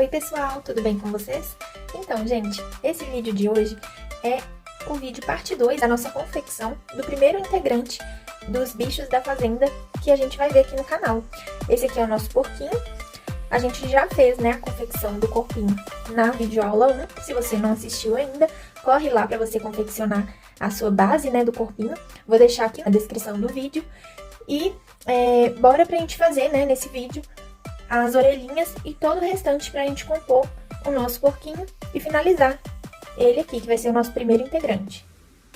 Oi pessoal, tudo bem com vocês? Então, gente, esse vídeo de hoje é o vídeo parte 2 da nossa confecção do primeiro integrante dos bichos da fazenda que a gente vai ver aqui no canal. Esse aqui é o nosso porquinho. A gente já fez, né, a confecção do corpinho na videoaula 1. Se você não assistiu ainda, corre lá para você confeccionar a sua base, né, do corpinho. Vou deixar aqui na descrição do vídeo. E bora pra gente fazer, né, nesse vídeo, as orelhinhas e todo o restante pra gente compor o nosso porquinho e finalizar ele aqui, que vai ser o nosso primeiro integrante.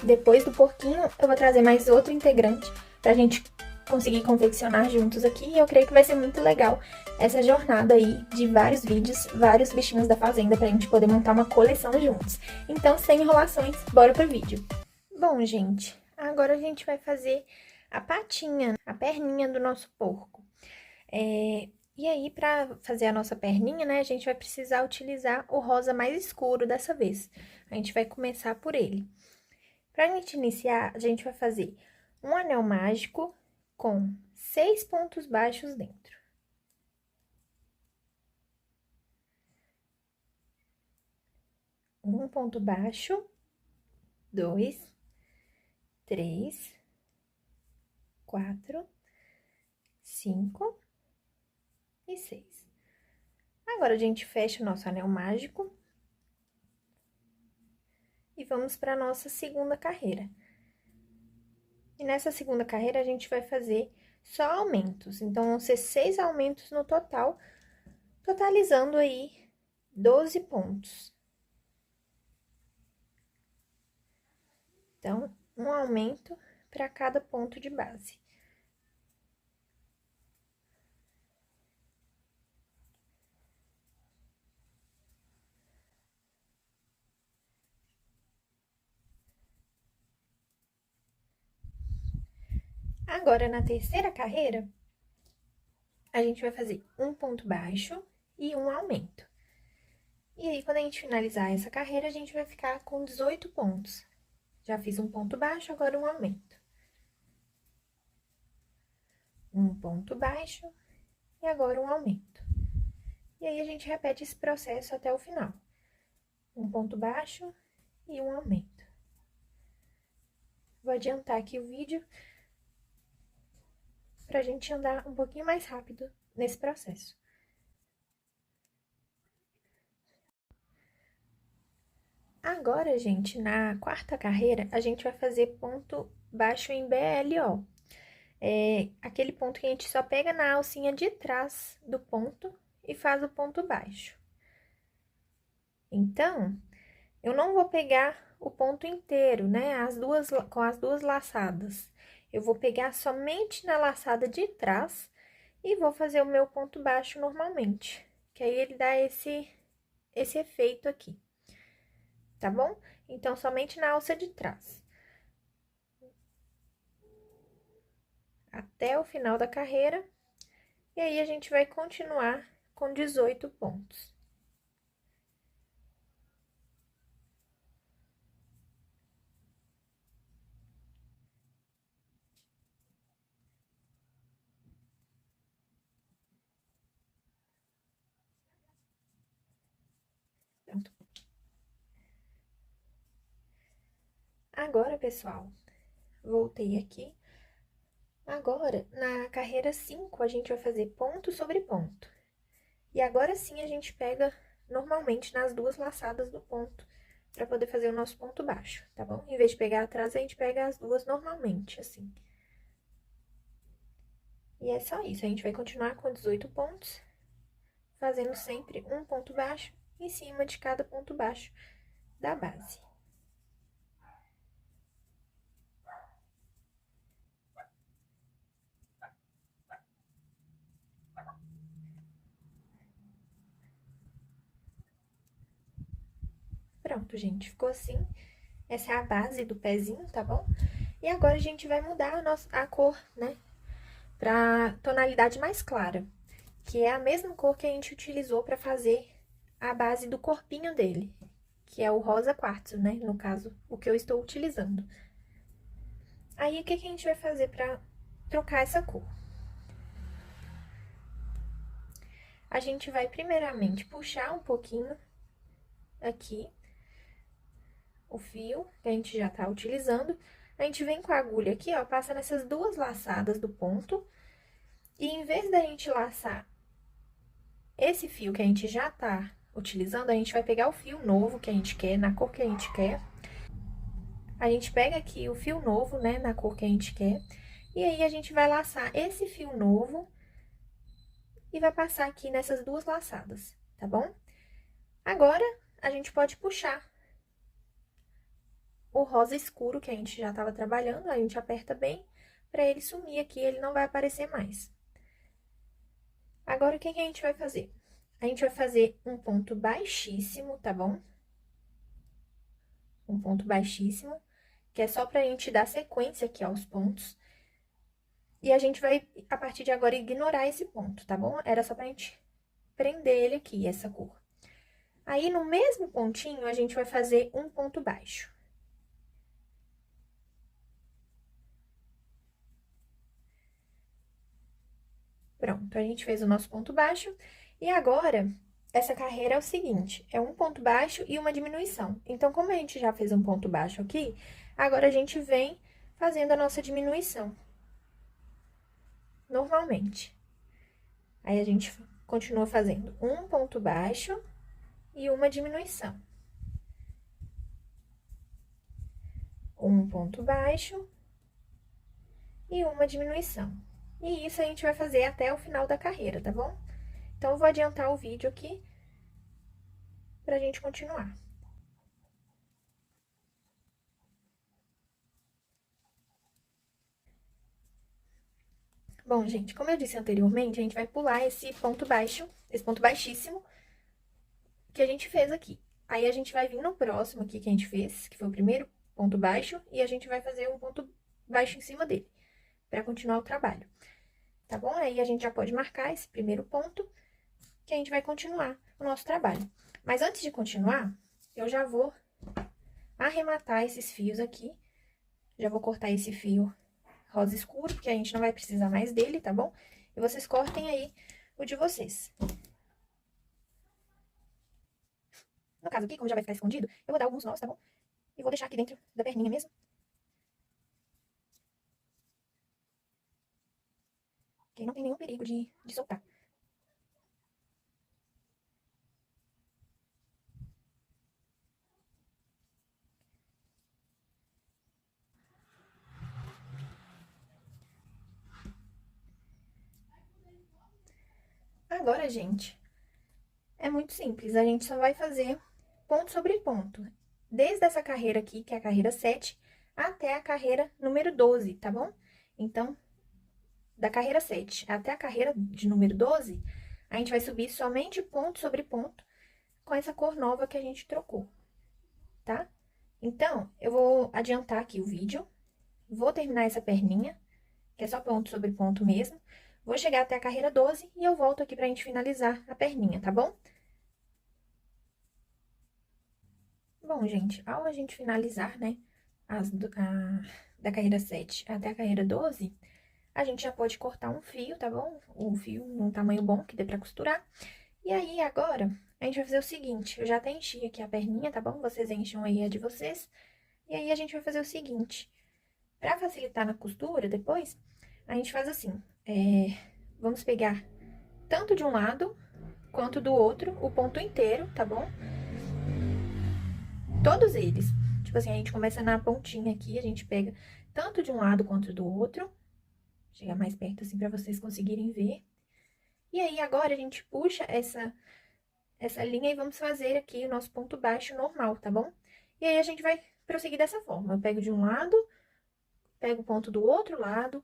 Depois do porquinho, eu vou trazer mais outro integrante pra gente conseguir confeccionar juntos aqui. E eu creio que vai ser muito legal essa jornada aí de vários vídeos, vários bichinhos da fazenda pra gente poder montar uma coleção juntos. Então, sem enrolações, bora pro vídeo. Bom, gente, agora a gente vai fazer a patinha, a perninha do nosso porco. E aí, pra fazer a nossa perninha, né, a gente vai precisar utilizar o rosa mais escuro dessa vez. A gente vai começar por ele. Pra gente iniciar, a gente vai fazer um anel mágico com 6 pontos baixos dentro. Um ponto baixo, 2, 3, 4, 5 e 6. Agora, a gente fecha o nosso anel mágico e vamos para a nossa segunda carreira. E nessa segunda carreira, a gente vai fazer só aumentos. Então, vão ser 6 aumentos no total, totalizando aí 12 pontos. Então, um aumento para cada ponto de base. Agora, na terceira carreira, a gente vai fazer um ponto baixo e um aumento. E aí, quando a gente finalizar essa carreira, a gente vai ficar com 18 pontos. Já fiz um ponto baixo, agora um aumento. Um ponto baixo e agora um aumento. E aí, a gente repete esse processo até o final. Um ponto baixo e um aumento. Vou adiantar aqui o vídeo pra gente andar um pouquinho mais rápido nesse processo. Agora, gente, na quarta carreira, a gente vai fazer ponto baixo em BLO. É aquele ponto que a gente só pega na alcinha de trás do ponto e faz o ponto baixo. Então, eu não vou pegar o ponto inteiro, né, com as duas laçadas. Eu vou pegar somente na laçada de trás e vou fazer o meu ponto baixo normalmente, que aí ele dá esse efeito aqui, tá bom? Então, somente na alça de trás. Até o final da carreira, e aí a gente vai continuar com 18 pontos. Pronto. Agora, pessoal, voltei aqui. Agora, na carreira 5, a gente vai fazer ponto sobre ponto. E agora sim a gente pega normalmente nas duas laçadas do ponto, para poder fazer o nosso ponto baixo, tá bom? Em vez de pegar atrás, a gente pega as duas normalmente, assim. E é só isso, a gente vai continuar com 18 pontos, fazendo sempre um ponto baixo em cima de cada ponto baixo da base. Pronto, gente, ficou assim. Essa é a base do pezinho, tá bom? E agora a gente vai mudar a cor, né? Pra tonalidade mais clara, que é a mesma cor que a gente utilizou pra fazer a base do corpinho dele, que é o rosa quartzo, né? No caso, o que eu estou utilizando. Aí, o que a gente vai fazer pra trocar essa cor? a gente vai primeiramente puxar um pouquinho aqui o fio que a gente já tá utilizando. A gente vem com a agulha aqui, ó, passa nessas duas laçadas do ponto. E em vez da gente laçar esse fio que a gente já tá utilizando, a gente vai pegar o fio novo que a gente quer, na cor que a gente quer. A gente pega aqui o fio novo, né, na cor que a gente quer. E aí, a gente vai laçar esse fio novo e vai passar aqui nessas duas laçadas, tá bom? Agora, a gente pode puxar o rosa escuro que a gente já tava trabalhando, a gente aperta bem pra ele sumir aqui, ele não vai aparecer mais. Agora, o que que a gente vai fazer? A gente vai fazer um ponto baixíssimo, tá bom? Um ponto baixíssimo, que é só pra gente dar sequência aqui aos pontos. E a gente vai, a partir de agora, ignorar esse ponto, tá bom? Era só pra gente prender ele aqui, essa cor. Aí, no mesmo pontinho, a gente vai fazer um ponto baixo. Pronto, a gente fez o nosso ponto baixo. E agora, essa carreira é o seguinte, é um ponto baixo e uma diminuição. Então, como a gente já fez um ponto baixo aqui, agora a gente vem fazendo a nossa diminuição. Normalmente. Aí, a gente continua fazendo um ponto baixo e uma diminuição. Um ponto baixo e uma diminuição. E isso a gente vai fazer até o final da carreira, tá bom? Então, eu vou adiantar o vídeo aqui pra gente continuar. Bom, gente, como eu disse anteriormente, a gente vai pular esse ponto baixo, esse ponto baixíssimo que a gente fez aqui. Aí, a gente vai vir no próximo aqui que a gente fez, que foi o primeiro ponto baixo, e a gente vai fazer um ponto baixo em cima dele, pra continuar o trabalho. Tá bom? Aí, a gente já pode marcar esse primeiro ponto, que a gente vai continuar o nosso trabalho. Mas antes de continuar, eu já vou arrematar esses fios aqui. Já vou cortar esse fio rosa escuro, porque a gente não vai precisar mais dele, tá bom? E vocês cortem aí o de vocês. No caso aqui, como já vai ficar escondido, eu vou dar alguns nós, tá bom? E vou deixar aqui dentro da perninha mesmo. Que aí não tem nenhum perigo de soltar. Agora, gente, é muito simples. A gente só vai fazer ponto sobre ponto. Desde essa carreira aqui, que é a carreira 7, até a carreira número 12, tá bom? Então, da carreira 7 até a carreira de número 12, a gente vai subir somente ponto sobre ponto com essa cor nova que a gente trocou, tá? Então, eu vou adiantar aqui o vídeo, vou terminar essa perninha, que é só ponto sobre ponto mesmo, vou chegar até a carreira 12 e eu volto aqui pra gente finalizar a perninha, tá bom? Bom, gente, ao a gente finalizar, né, da carreira 7 até a carreira 12, a gente já pode cortar um fio, tá bom? Um fio num tamanho bom, que dê pra costurar. E aí, agora, a gente vai fazer o seguinte, eu já até enchi aqui a perninha, tá bom? Vocês encham aí a de vocês. E aí, a gente vai fazer o seguinte, pra facilitar na costura depois, a gente faz assim, vamos pegar tanto de um lado quanto do outro, o ponto inteiro, tá bom? Todos eles. Tipo assim, a gente começa na pontinha aqui, a gente pega tanto de um lado quanto do outro. Chegar mais perto assim pra vocês conseguirem ver. E aí, agora, a gente puxa essa linha e vamos fazer aqui o nosso ponto baixo normal, tá bom? E aí, a gente vai prosseguir dessa forma. Eu pego de um lado, pego o ponto do outro lado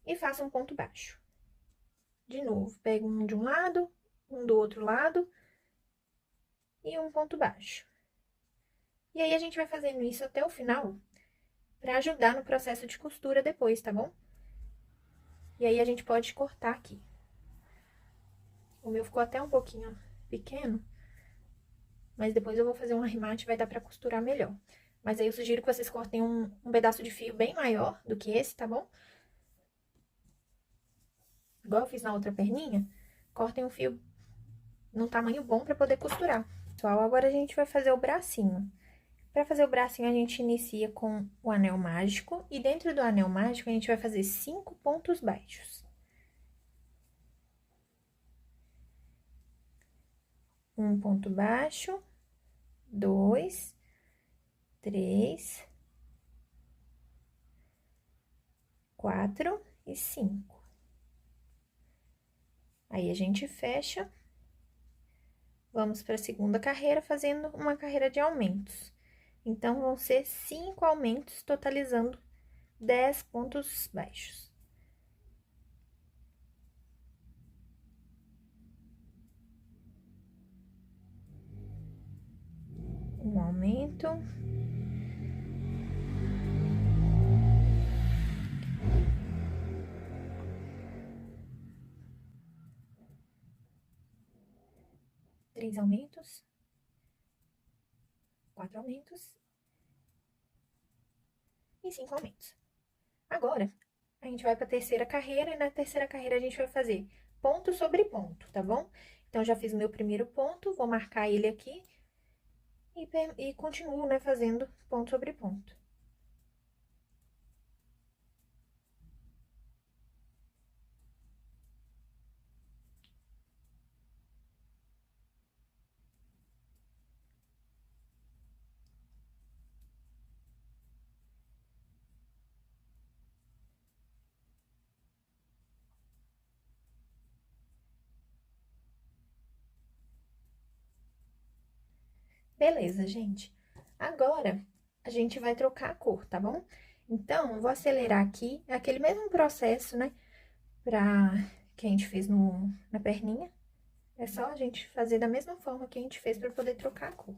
e faço um ponto baixo. De novo, pego um de um lado, um do outro lado e um ponto baixo. E aí, a gente vai fazendo isso até o final pra ajudar no processo de costura depois, tá bom? E aí, a gente pode cortar aqui. O meu ficou até um pouquinho pequeno, mas depois eu vou fazer um arremate e vai dar pra costurar melhor. Mas aí eu sugiro que vocês cortem um pedaço de fio bem maior do que esse, tá bom? Igual eu fiz na outra perninha, cortem o fio num tamanho bom pra poder costurar. Pessoal, agora a gente vai fazer o bracinho. Pra fazer o bracinho, a gente inicia com o anel mágico. E dentro do anel mágico, a gente vai fazer 5 pontos baixos. Um ponto baixo, 2, 3, 4 e 5. Aí, a gente fecha. Vamos para a segunda carreira, fazendo uma carreira de aumentos. Então, vão ser 5 aumentos, totalizando 10 pontos baixos. Um aumento. Três aumentos. 4 aumentos. E 5 aumentos. Agora, a gente vai para a terceira carreira, e na terceira carreira a gente vai fazer ponto sobre ponto, tá bom? Então, já fiz o meu primeiro ponto, vou marcar ele aqui e continuo, né, fazendo ponto sobre ponto. Beleza, gente. Agora, a gente vai trocar a cor, tá bom? Então, eu vou acelerar aqui, aquele mesmo processo, né, que a gente fez na perninha. É só a gente fazer da mesma forma que a gente fez para poder trocar a cor.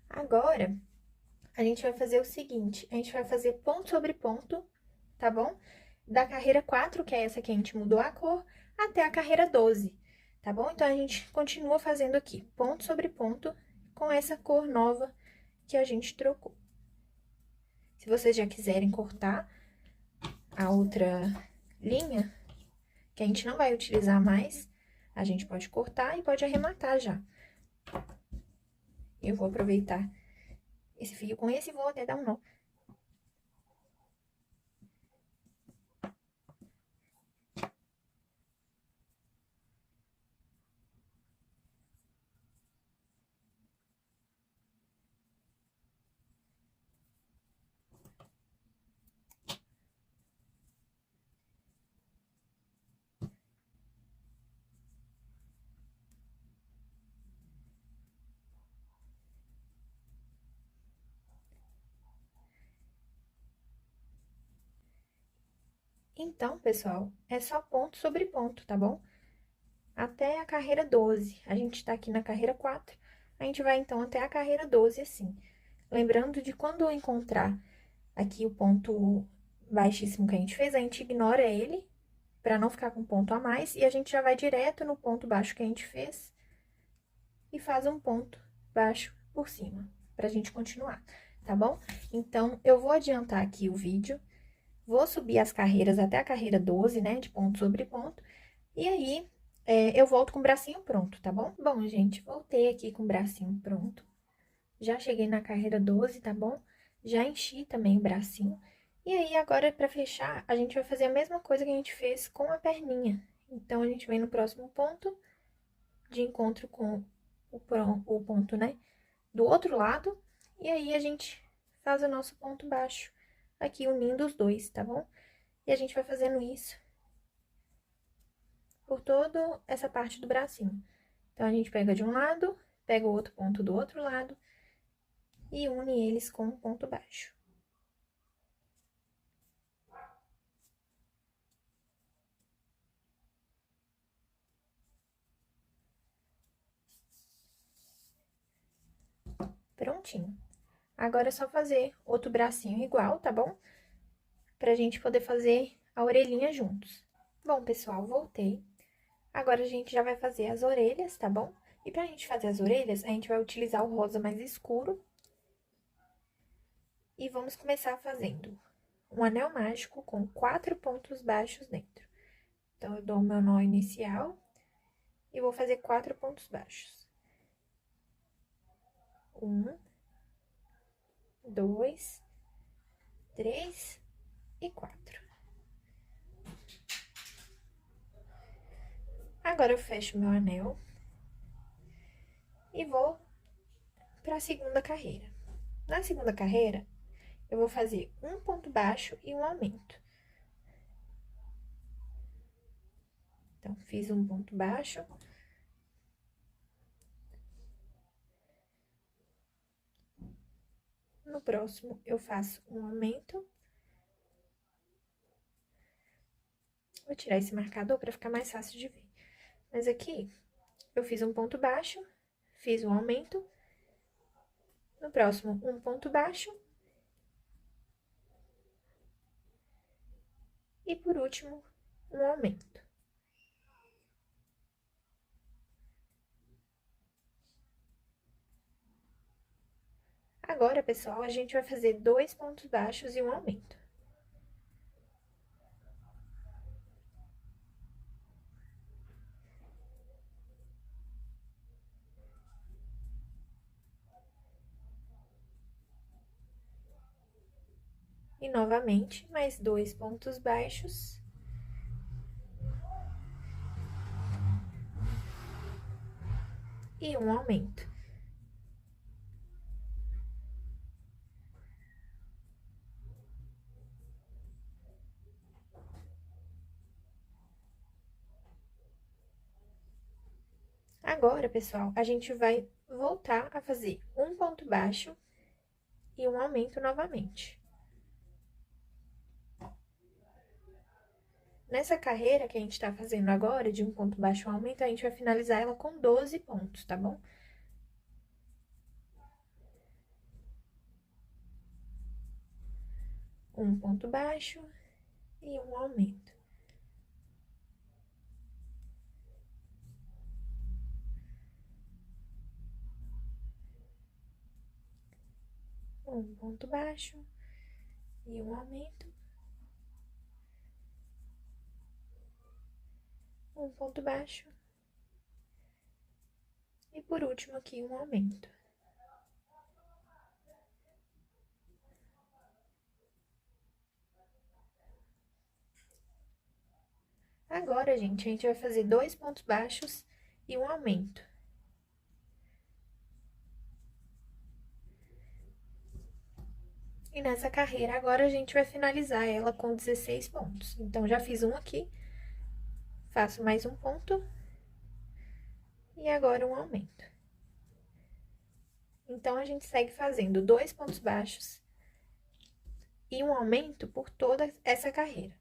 Agora, a gente vai fazer o seguinte, a gente vai fazer ponto sobre ponto, tá bom? Da carreira 4, que é essa que a gente mudou a cor, até a carreira 12, tá bom? Então, a gente continua fazendo aqui ponto sobre ponto com essa cor nova que a gente trocou. Se vocês já quiserem cortar a outra linha, que a gente não vai utilizar mais, a gente pode cortar e pode arrematar já. Eu vou aproveitar esse fio com esse e vou até dar um nó. Então, pessoal, é só ponto sobre ponto, tá bom? Até a carreira 12. A gente tá aqui na carreira 4. A gente vai, então, até a carreira 12, assim. Lembrando de quando eu encontrar aqui o ponto baixíssimo que a gente fez, a gente ignora ele, pra não ficar com ponto a mais, e a gente já vai direto no ponto baixo que a gente fez e faz um ponto baixo por cima, pra gente continuar, tá bom? Então, eu vou adiantar aqui o vídeo, vou subir as carreiras até a carreira 12, né, de ponto sobre ponto, e aí eu volto com o bracinho pronto, tá bom? Bom, gente, voltei aqui com o bracinho pronto, já cheguei na carreira 12, tá bom? Já enchi também o bracinho, e aí agora, pra fechar, a gente vai fazer a mesma coisa que a gente fez com a perninha. Então, a gente vem no próximo ponto de encontro com o ponto, né, do outro lado, e aí a gente faz o nosso ponto baixo aqui, unindo os dois, tá bom? E a gente vai fazendo isso por toda essa parte do bracinho. Então, a gente pega de um lado, pega o outro ponto do outro lado e une eles com um ponto baixo. Prontinho. Agora é só fazer outro bracinho igual, tá bom? Pra gente poder fazer a orelhinha juntos. Bom, pessoal, voltei. Agora a gente já vai fazer as orelhas, tá bom? E pra gente fazer as orelhas, a gente vai utilizar o rosa mais escuro. E vamos começar fazendo um anel mágico com 4 pontos baixos dentro. Então, eu dou o meu nó inicial e vou fazer 4 pontos baixos. 1, 2, 3 e 4. Agora, eu fecho meu anel e vou para a segunda carreira. Na segunda carreira, eu vou fazer um ponto baixo e um aumento. Então, fiz um ponto baixo. No próximo, eu faço um aumento. Vou tirar esse marcador para ficar mais fácil de ver. Mas aqui, eu fiz um ponto baixo, fiz um aumento. No próximo, um ponto baixo. E por último, um aumento. Agora, pessoal, a gente vai fazer 2 pontos baixos e um aumento. E novamente, mais 2 pontos baixos. E um aumento. Agora, pessoal, a gente vai voltar a fazer um ponto baixo e um aumento novamente. Nessa carreira que a gente tá fazendo agora, de um ponto baixo e um aumento, a gente vai finalizar ela com 12 pontos, tá bom? Um ponto baixo e um aumento. Um ponto baixo e um aumento. Um ponto baixo. E por último aqui, um aumento. Agora, gente, a gente vai fazer 2 pontos baixos e um aumento. E nessa carreira, agora a gente vai finalizar ela com 16 pontos. Então, já fiz um aqui, faço mais um ponto e agora um aumento. Então, a gente segue fazendo 2 pontos baixos e um aumento por toda essa carreira.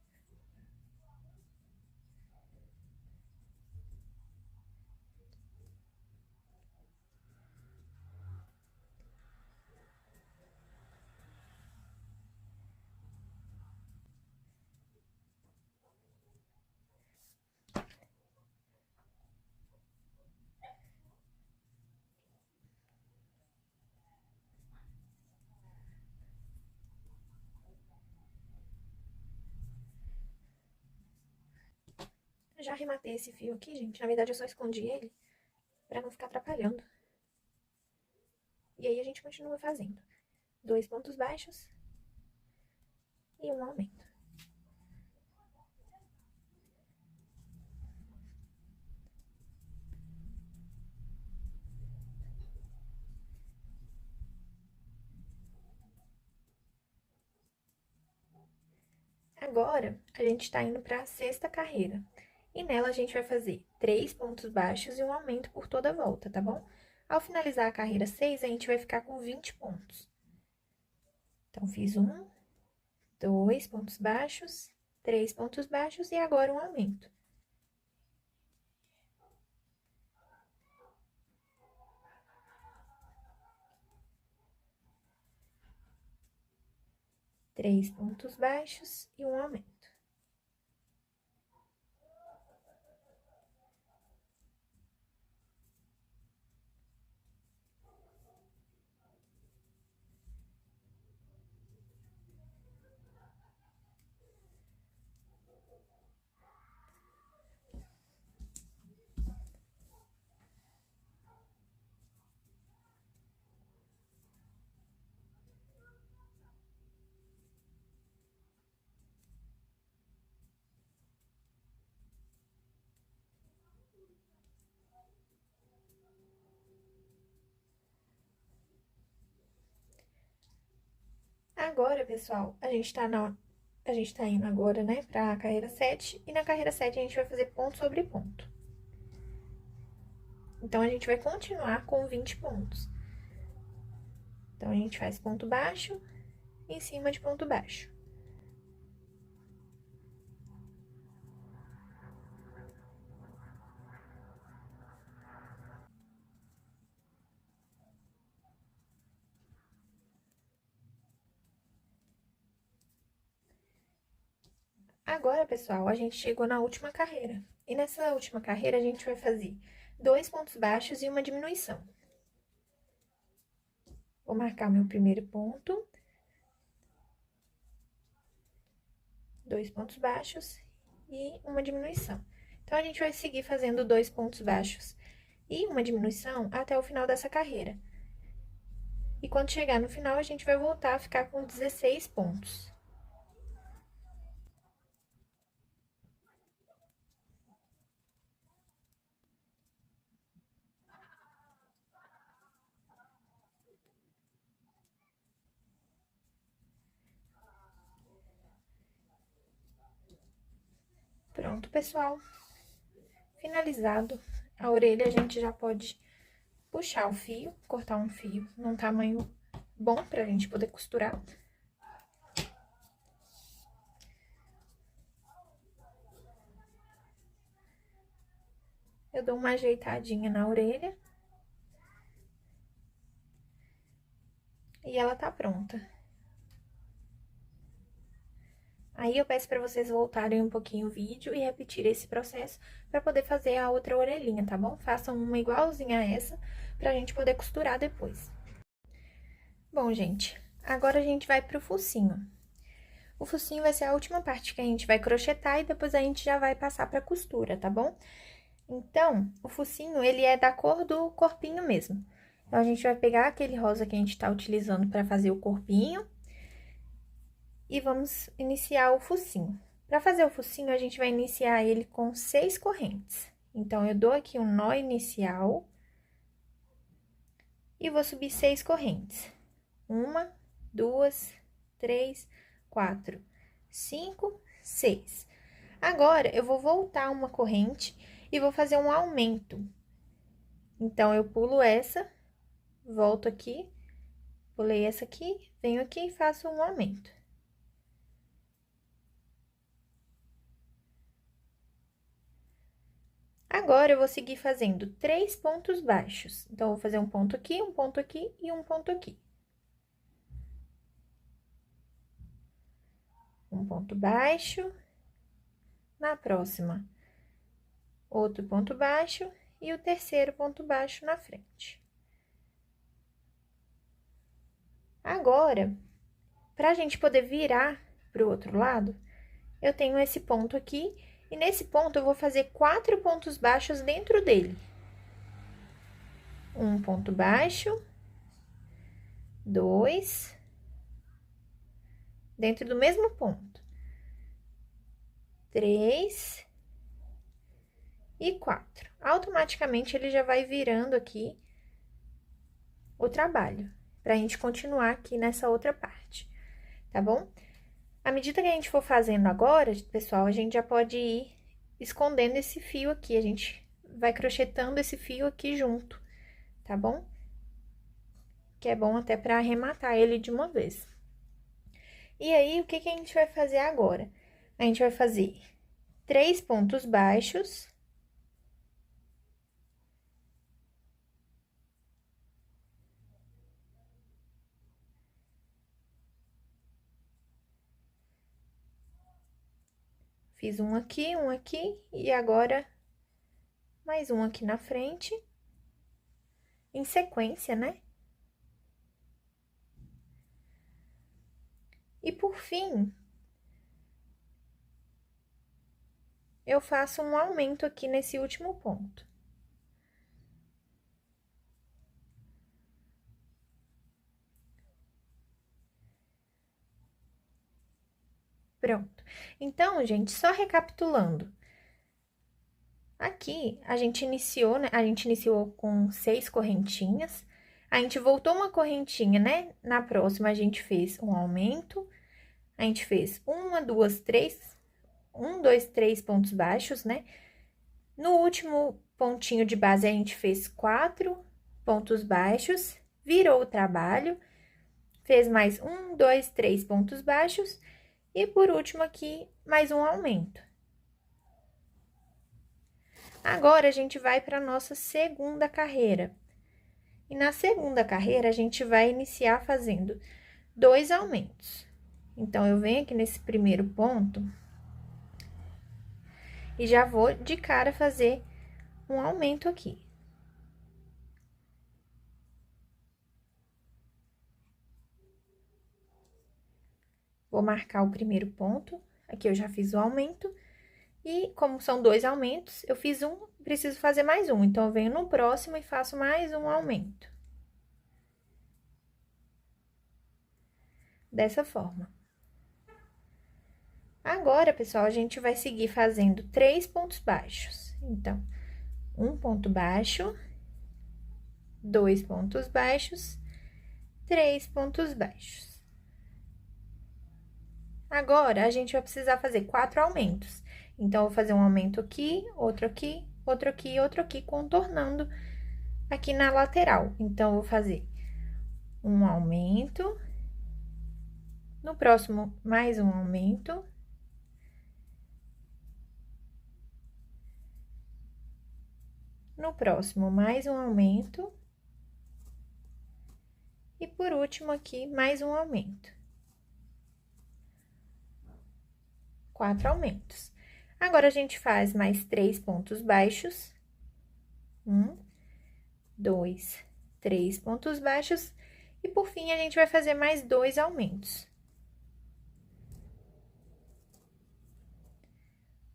Já arrematei esse fio aqui, gente. Na verdade, eu só escondi ele pra não ficar atrapalhando. E aí, a gente continua fazendo 2 pontos baixos e um aumento. Agora, a gente tá indo pra sexta carreira. E nela, a gente vai fazer 3 pontos baixos e um aumento por toda a volta, tá bom? Ao finalizar a carreira 6, a gente vai ficar com 20 pontos. Então, fiz 1, 2 pontos baixos, 3 pontos baixos e agora um aumento. 3 pontos baixos e um aumento. Agora, pessoal, a gente tá indo agora, né, pra carreira 7, e na carreira 7 a gente vai fazer ponto sobre ponto. Então, a gente vai continuar com 20 pontos. Então, a gente faz ponto baixo em cima de ponto baixo. Agora, pessoal, a gente chegou na última carreira. E nessa última carreira, a gente vai fazer 2 pontos baixos e uma diminuição. Vou marcar meu primeiro ponto. 2 pontos baixos e uma diminuição. Então, a gente vai seguir fazendo 2 pontos baixos e uma diminuição até o final dessa carreira. E quando chegar no final, a gente vai voltar a ficar com 16 pontos. Pronto, pessoal. Finalizado a orelha, a gente já pode puxar o fio, cortar um fio num tamanho bom pra gente poder costurar. Eu dou uma ajeitadinha na orelha. E ela tá pronta. Aí, eu peço pra vocês voltarem um pouquinho o vídeo e repetir esse processo pra poder fazer a outra orelhinha, tá bom? Façam uma igualzinha a essa pra gente poder costurar depois. Bom, gente, agora a gente vai pro focinho. O focinho vai ser a última parte que a gente vai crochetar e depois a gente já vai passar pra costura, tá bom? Então, o focinho, ele é da cor do corpinho mesmo. Então, a gente vai pegar aquele rosa que a gente tá utilizando pra fazer o corpinho e vamos iniciar o focinho. Para fazer o focinho, a gente vai iniciar ele com 6 correntes. Então, eu dou aqui um nó inicial e vou subir 6 correntes. 1, 2, 3, 4, 5, 6. Agora, eu vou voltar uma corrente e vou fazer um aumento. Então, eu pulo essa, volto aqui, pulei essa aqui, venho aqui e faço um aumento. Agora, eu vou seguir fazendo 3 pontos baixos. Então, vou fazer um ponto aqui e um ponto aqui. Um ponto baixo. Na próxima, outro ponto baixo e o terceiro ponto baixo na frente. Agora, pra gente poder virar pro outro lado, eu tenho esse ponto aqui, e nesse ponto eu vou fazer 4 pontos baixos dentro dele. Um ponto baixo, 2, dentro do mesmo ponto, 3 e 4. Automaticamente, ele já vai virando aqui o trabalho, pra gente continuar aqui nessa outra parte, tá bom? À medida que a gente for fazendo agora, pessoal, a gente já pode ir escondendo esse fio aqui, a gente vai crochetando esse fio aqui junto, tá bom? Que é bom até pra arrematar ele de uma vez. E aí, o que que a gente vai fazer agora? A gente vai fazer 3 pontos baixos. Fiz um aqui e agora mais um aqui na frente, em sequência, né? E por fim, eu faço um aumento aqui nesse último ponto. Pronto. Então, gente, só recapitulando. Aqui, a gente iniciou, né? A gente iniciou com 6 correntinhas. A gente voltou uma correntinha, né? Na próxima, a gente fez um aumento. A gente fez 1, 2, 3, 1, 2, 3 pontos baixos, né? No último pontinho de base, a gente fez 4 pontos baixos, virou o trabalho, fez mais 1, 2, 3 pontos baixos. E por último aqui, mais um aumento. Agora, a gente vai para nossa segunda carreira. E na segunda carreira, a gente vai iniciar fazendo 2 aumentos. Então, eu venho aqui nesse primeiro ponto e já vou de cara fazer um aumento aqui. Vou marcar o primeiro ponto, aqui eu já fiz o aumento. E como são 2 aumentos, eu fiz um, preciso fazer mais um. Então, eu venho no próximo e faço mais um aumento. Dessa forma. Agora, pessoal, a gente vai seguir fazendo 3 pontos baixos. Então, um ponto baixo, 2 pontos baixos, 3 pontos baixos. Agora, a gente vai precisar fazer 4 aumentos. Então, eu vou fazer um aumento aqui, outro aqui, outro aqui, outro aqui, contornando aqui na lateral. Então, eu vou fazer um aumento, no próximo, mais um aumento. No próximo, mais um aumento. E por último, aqui, mais um aumento. 4 aumentos. Agora, a gente faz mais 3 pontos baixos. 1, 2, 3 pontos baixos. E por fim, a gente vai fazer mais 2 aumentos.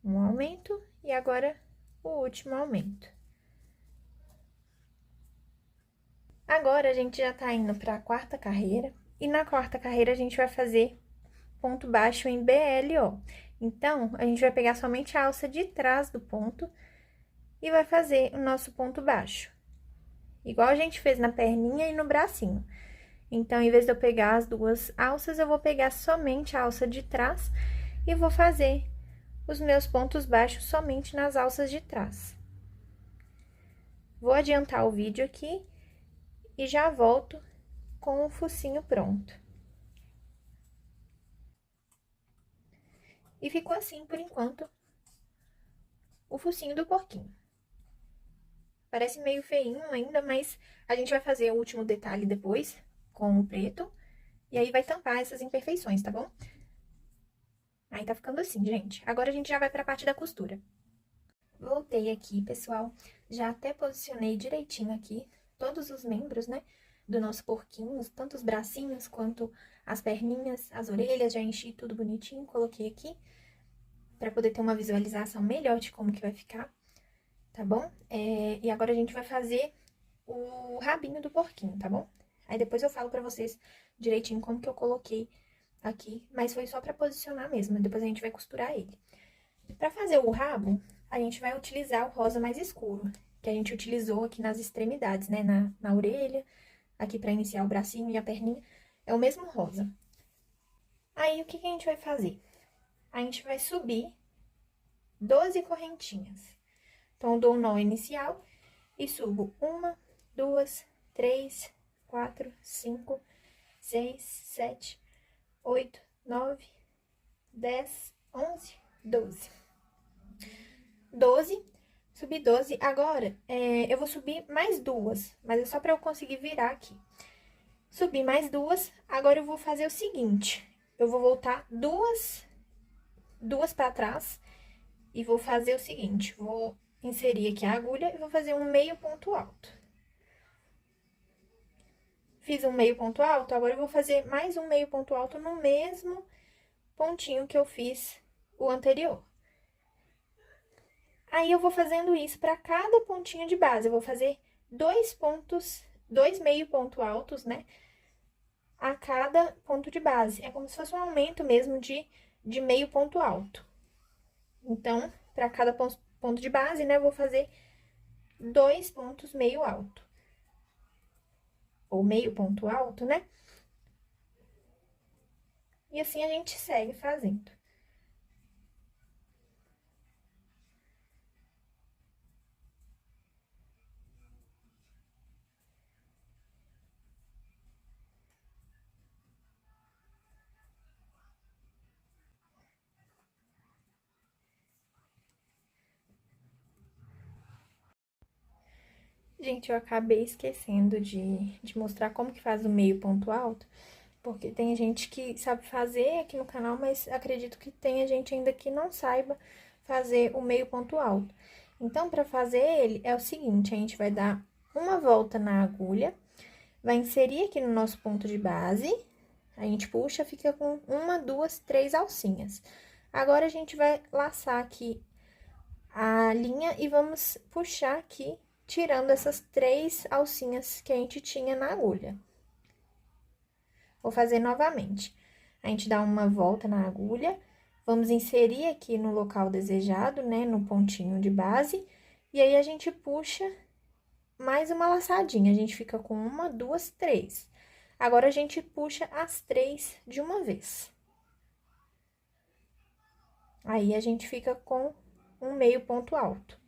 Um aumento e agora o último aumento. Agora, a gente já tá indo para a quarta carreira. E na quarta carreira, a gente vai fazer ponto baixo em BLO. Então, a gente vai pegar somente a alça de trás do ponto e vai fazer o nosso ponto baixo. Igual a gente fez na perninha e no bracinho. Então, em vez de eu pegar as duas alças, eu vou pegar somente a alça de trás e vou fazer os meus pontos baixos somente nas alças de trás. Vou adiantar o vídeo aqui e já volto com o focinho pronto. E ficou assim, por enquanto, o focinho do porquinho. Parece meio feinho ainda, mas a gente vai fazer o último detalhe depois, com o preto, e aí vai tampar essas imperfeições, tá bom? Aí tá ficando assim, gente. Agora a gente já vai pra parte da costura. Voltei aqui, pessoal, já até posicionei direitinho aqui todos os membros, né, do nosso porquinho, tanto os bracinhos quanto as perninhas, as orelhas, já enchi tudo bonitinho, coloquei aqui, pra poder ter uma visualização melhor de como que vai ficar, tá bom? E agora a gente vai fazer o rabinho do porquinho, tá bom? Aí depois eu falo pra vocês direitinho como que eu coloquei aqui, mas foi só pra posicionar mesmo, depois a gente vai costurar ele. Pra fazer o rabo, a gente vai utilizar o rosa mais escuro, que a gente utilizou aqui nas extremidades, né, na orelha, aqui pra iniciar o bracinho e a perninha, é o mesmo rosa. Aí, o que que a gente vai fazer? A gente vai subir 12 correntinhas. Então, eu dou um nó inicial e subo 1, 2, 3, 4, 5, 6, 7, 8, 9, 10, 11, 12. 12, subi 12. Agora, eu vou subir mais duas, mas é só pra eu conseguir virar aqui. Subi mais duas, agora eu vou fazer o seguinte, eu vou voltar duas pra trás e vou fazer o seguinte, vou inserir aqui a agulha e vou fazer um meio ponto alto. Fiz um meio ponto alto, agora eu vou fazer mais um meio ponto alto no mesmo pontinho que eu fiz o anterior. Aí, eu vou fazendo isso para cada pontinho de base. Eu vou fazer 2 meio ponto altos, né? A cada ponto de base. É como se fosse um aumento mesmo de meio ponto alto. Então, para cada ponto de base, né? Eu vou fazer 2 pontos meio alto. Ou meio ponto alto, né? E assim a gente segue fazendo. Gente, eu acabei esquecendo de mostrar como que faz o meio ponto alto, porque tem gente que sabe fazer aqui no canal, mas acredito que tenha gente ainda que não saiba fazer o meio ponto alto. Então, para fazer ele, é o seguinte, a gente vai dar uma volta na agulha, vai inserir aqui no nosso ponto de base, a gente puxa, fica com 1, 2, 3 alcinhas. Agora, a gente vai laçar aqui a linha e vamos puxar aqui, tirando essas 3 alcinhas que a gente tinha na agulha. Vou fazer novamente. A gente dá uma volta na agulha, vamos inserir aqui no local desejado, né, no pontinho de base, e aí a gente puxa mais uma laçadinha, a gente fica com 1, 2, 3. Agora, a gente puxa as 3 de uma vez. Aí, a gente fica com um meio ponto alto.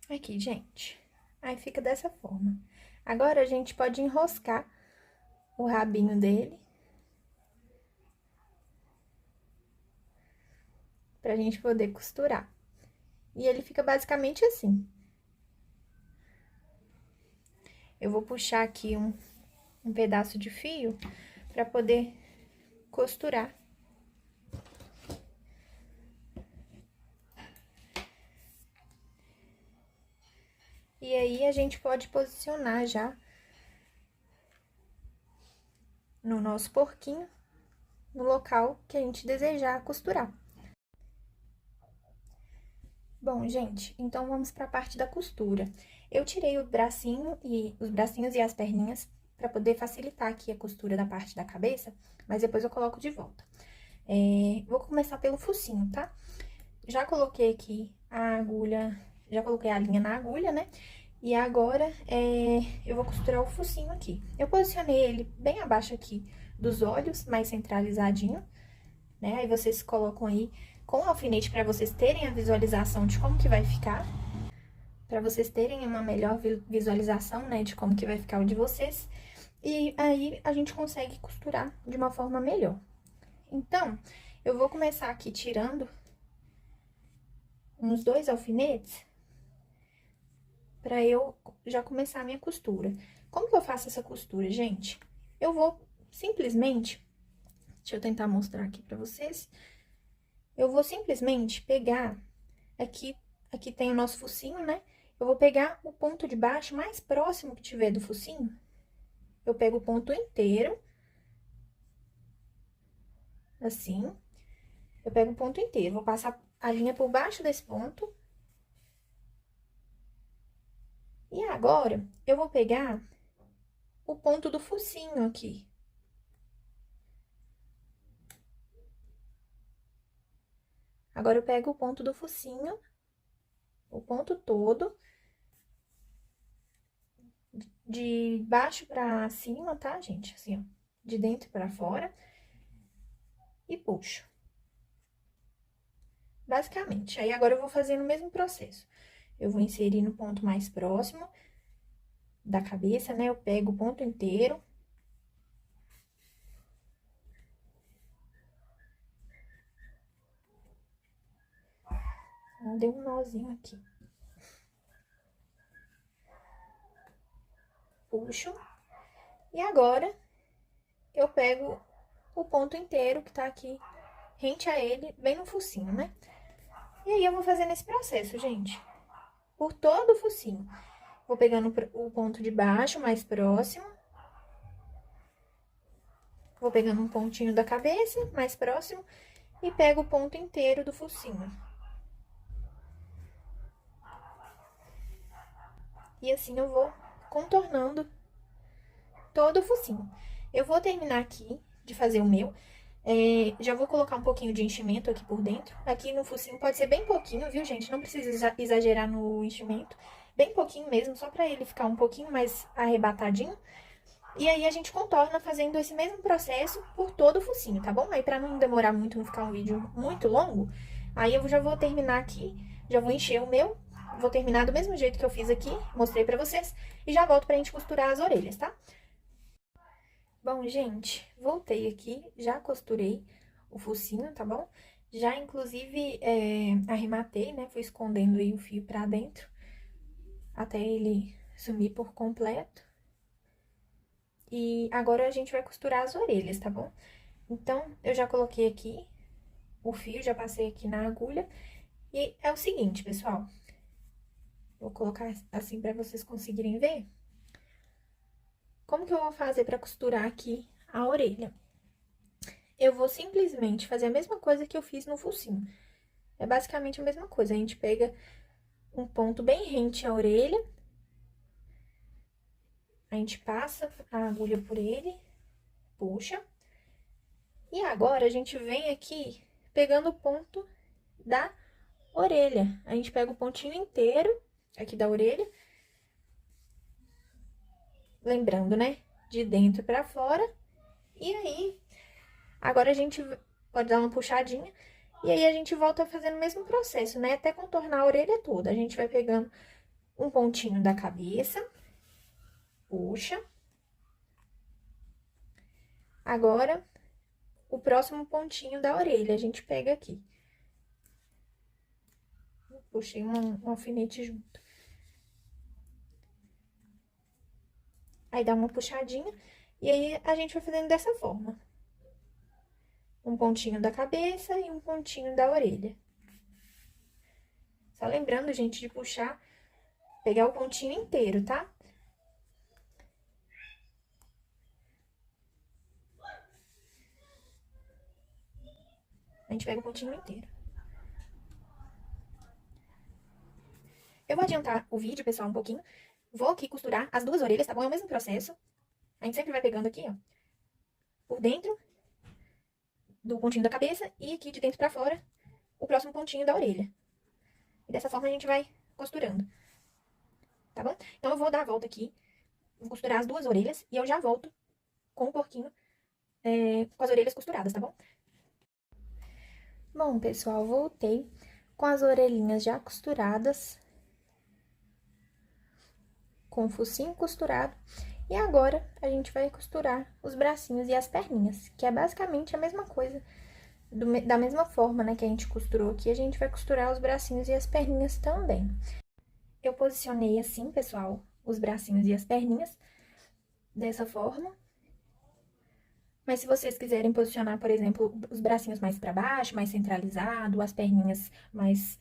Aqui, gente. Aí, fica dessa forma. Agora, a gente pode enroscar o rabinho dele. Pra gente poder costurar. E ele fica basicamente assim. Eu vou puxar aqui um pedaço de fio pra poder costurar. E aí, a gente pode posicionar já no nosso porquinho, no local que a gente desejar costurar. Bom, gente, então vamos para a parte da costura. Eu tirei os bracinhos e as perninhas para poder facilitar aqui a costura da parte da cabeça, mas depois eu coloco de volta. Vou começar pelo focinho, tá? Já coloquei aqui a agulha, já coloquei a linha na agulha, né? E agora, eu vou costurar o focinho aqui. Eu posicionei ele bem abaixo aqui dos olhos, mais centralizadinho, né? Aí, vocês colocam aí com o alfinete para vocês terem a visualização de como que vai ficar. Para vocês terem uma melhor visualização, né, de como que vai ficar o de vocês. E aí, a gente consegue costurar de uma forma melhor. Então, eu vou começar aqui tirando uns 2 alfinetes para eu já começar a minha costura. Como que eu faço essa costura, gente? Eu vou simplesmente, deixa eu tentar mostrar aqui para vocês. Eu vou simplesmente pegar aqui tem o nosso focinho, né? Eu vou pegar o ponto de baixo mais próximo que tiver do focinho. Eu pego o ponto inteiro, assim. Eu pego o ponto inteiro, vou passar a linha por baixo desse ponto. E agora, eu vou pegar o ponto do focinho aqui. Agora, eu pego o ponto do focinho, o ponto todo, de baixo pra cima, tá, gente? Assim, ó, de dentro pra fora. E puxo. Basicamente. Aí, agora, eu vou fazendo o mesmo processo. Eu vou inserir no ponto mais próximo da cabeça, né? Eu pego o ponto inteiro. Deu um nozinho aqui. Puxo. E agora, eu pego o ponto inteiro que tá aqui, rente a ele, bem no focinho, né? E aí, eu vou fazendo esse processo, gente, por todo o focinho. Vou pegando o ponto de baixo, mais próximo. Vou pegando um pontinho da cabeça, mais próximo, e pego o ponto inteiro do focinho. E assim eu vou contornando todo o focinho. Eu vou terminar aqui de fazer o meu. Já vou colocar um pouquinho de enchimento aqui por dentro. Aqui no focinho pode ser bem pouquinho, viu, gente? Não precisa exagerar no enchimento. Bem pouquinho mesmo, só pra ele ficar um pouquinho mais arrebatadinho. E aí, a gente contorna fazendo esse mesmo processo por todo o focinho, tá bom? Aí, pra não demorar muito, não ficar um vídeo muito longo, aí eu já vou terminar aqui, já vou encher o meu, vou terminar do mesmo jeito que eu fiz aqui, mostrei pra vocês, e já volto pra gente costurar as orelhas, tá? Bom, gente, voltei aqui, já costurei o focinho, tá bom? Já, inclusive, arrematei, né? Fui escondendo aí o fio pra dentro, até ele sumir por completo. E agora a gente vai costurar as orelhas, tá bom? Então, eu já coloquei aqui o fio, já passei aqui na agulha. E é o seguinte, pessoal. Vou colocar assim pra vocês conseguirem ver. Como que eu vou fazer pra costurar aqui a orelha? Eu vou simplesmente fazer a mesma coisa que eu fiz no focinho. É basicamente a mesma coisa. A gente pega um ponto bem rente à orelha. A gente passa a agulha por ele, puxa. E agora, a gente vem aqui pegando o ponto da orelha. A gente pega o pontinho inteiro aqui da orelha. Lembrando, né? De dentro pra fora. E aí, agora a gente pode dar uma puxadinha. E aí, a gente volta fazendo o mesmo processo, né? Até contornar a orelha toda. A gente vai pegando um pontinho da cabeça. Puxa. Agora, o próximo pontinho da orelha, a gente pega aqui. Puxei um alfinete junto. Aí, dá uma puxadinha. E aí, a gente vai fazendo dessa forma. Um pontinho da cabeça e um pontinho da orelha. Só lembrando, gente, de puxar, pegar o pontinho inteiro, tá? A gente pega o pontinho inteiro. Eu vou adiantar o vídeo, pessoal, um pouquinho. Vou aqui costurar as duas orelhas, tá bom? É o mesmo processo. A gente sempre vai pegando aqui, ó, por dentro do pontinho da cabeça e aqui de dentro pra fora o próximo pontinho da orelha. E dessa forma a gente vai costurando, tá bom? Então, eu vou dar a volta aqui, vou costurar as duas orelhas e eu já volto com o porquinho, com as orelhas costuradas, tá bom? Bom, pessoal, voltei com as orelhinhas já costuradas, com o focinho costurado. E agora, a gente vai costurar os bracinhos e as perninhas, que é basicamente a mesma coisa. Da mesma forma, né, que a gente costurou aqui, a gente vai costurar os bracinhos e as perninhas também. Eu posicionei assim, pessoal, os bracinhos e as perninhas, dessa forma. Mas se vocês quiserem posicionar, por exemplo, os bracinhos mais pra baixo, mais centralizado, as perninhas mais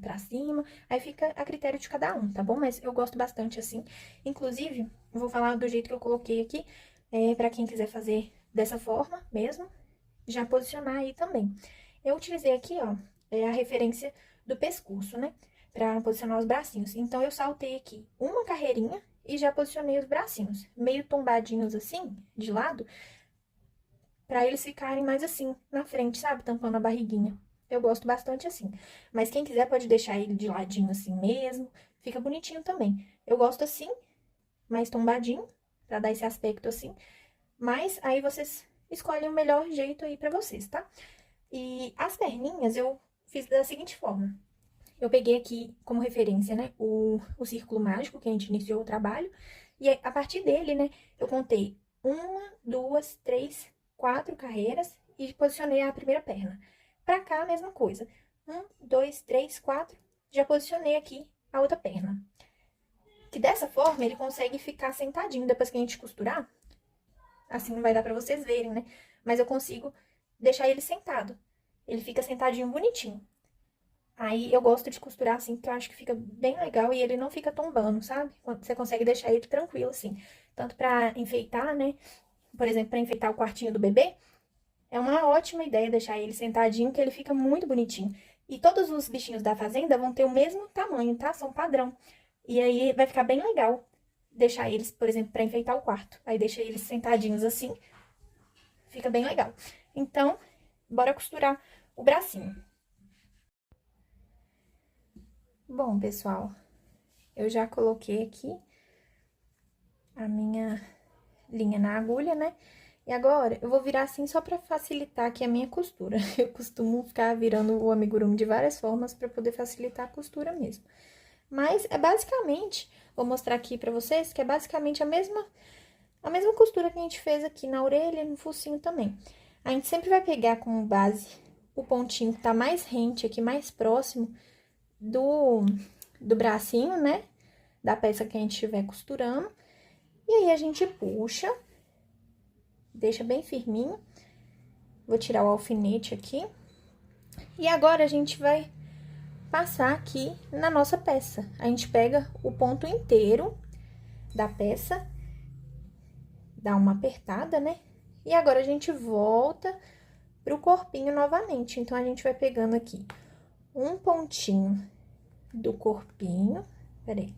pra cima, aí fica a critério de cada um, tá bom? Mas eu gosto bastante assim. Inclusive, eu vou falar do jeito que eu coloquei aqui, pra quem quiser fazer dessa forma mesmo, já posicionar aí também. Eu utilizei aqui, ó, a referência do pescoço, né? Pra posicionar os bracinhos. Então, eu saltei aqui uma carreirinha e já posicionei os bracinhos, meio tombadinhos assim, de lado, pra eles ficarem mais assim, na frente, sabe? Tampando a barriguinha. Eu gosto bastante assim. Mas quem quiser pode deixar ele de ladinho assim mesmo. Fica bonitinho também. Eu gosto assim, mais tombadinho, pra dar esse aspecto assim. Mas aí vocês escolhem o melhor jeito aí pra vocês, tá? E as perninhas eu fiz da seguinte forma. Eu peguei aqui como referência, né, o círculo mágico que a gente iniciou o trabalho. E a partir dele, né, eu contei 1, 2, 3, 4 carreiras e posicionei a primeira perna. Pra cá, a mesma coisa. 1, 2, 3, 4, já posicionei aqui a outra perna. Que dessa forma, ele consegue ficar sentadinho depois que a gente costurar. assim não vai dar pra vocês verem, né? Mas eu consigo deixar ele sentado. Ele fica sentadinho bonitinho. Aí eu gosto de costurar assim, porque eu acho que fica bem legal e ele não fica tombando, sabe? Você consegue deixar ele tranquilo assim. Tanto pra enfeitar, né? Por exemplo, pra enfeitar o quartinho do bebê, é uma ótima ideia deixar ele sentadinho, que ele fica muito bonitinho. E todos os bichinhos da fazenda vão ter o mesmo tamanho, tá? São padrão. E aí vai ficar bem legal deixar eles, por exemplo, pra enfeitar o quarto. Aí deixa eles sentadinhos assim, fica bem legal. Então, bora costurar o bracinho. Bom, pessoal, eu já coloquei aqui a minha linha na agulha, né? E agora, eu vou virar assim só pra facilitar aqui a minha costura. Eu costumo ficar virando o amigurumi de várias formas pra poder facilitar a costura mesmo. Mas é basicamente, vou mostrar aqui pra vocês, que é basicamente a mesma costura que a gente fez aqui na orelha e no focinho também. A gente sempre vai pegar como base o pontinho que tá mais rente aqui, mais próximo do bracinho, né? Da peça que a gente estiver costurando. E aí, a gente puxa, deixa bem firminho. Vou tirar o alfinete aqui. E agora, a gente vai passar aqui na nossa peça. A gente pega o ponto inteiro da peça, dá uma apertada, né? E agora, a gente volta pro corpinho novamente. Então, a gente vai pegando aqui um pontinho do corpinho. Peraí.